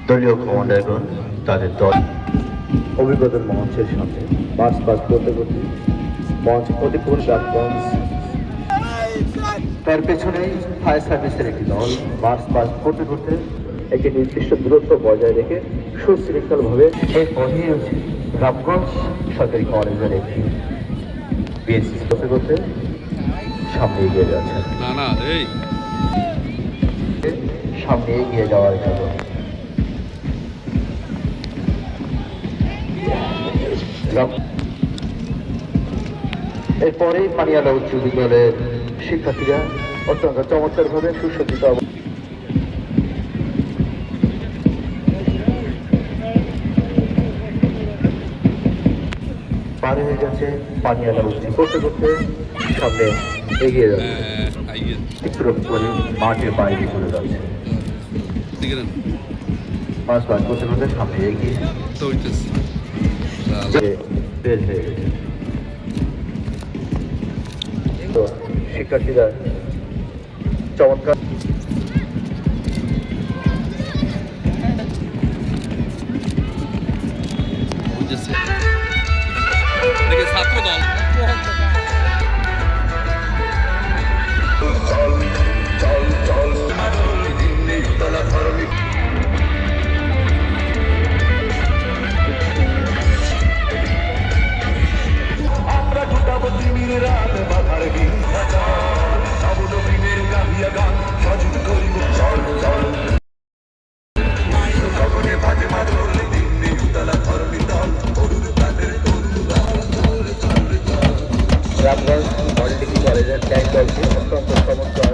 দলীয় কমান্ডারগণ তাদের দল অভিজ্ঞতার মঞ্চের সামনে মার্চ পাস করতে করতে মঞ্চ প্রতিকূল রাজগঞ্জ, তার পেছনেই ফায়ার সার্ভিসের একটি দল মার্চ পাস করতে করতে একটি নির্দিষ্ট দূরত্ব বজায় রেখে সুশৃঙ্খলভাবে এর পথেই রয়েছে রামগঞ্জ সরকারি কলেজের একটি বিএসসি করতে করতে সামনে এগিয়ে যাচ্ছেন। সামনে এগিয়ে যাওয়ার জন্য এরপরেই পানিয়ালা উচ্চ বিদ্যালয়ের শিক্ষার্থীরা অত্যন্ত চমৎকারভাবে সুসজ্জিত পার হয়ে গেছে পানিয়ালা উচ্চ করতে করতে সামনে এগিয়ে যাচ্ছে, একটু করে মাঠের বাইরে চলে যাচ্ছে। পাঁচ পাঁচ করতে করতে সামনে এগিয়ে বের হয়ে গেছে। তো শিক্ষার্থীরা চমৎকার ছাত্র দল রামগঞ্জ পলিটেকনিক কলেজের ট্যাঙ্ক দলটি অত্যন্ত চমৎকার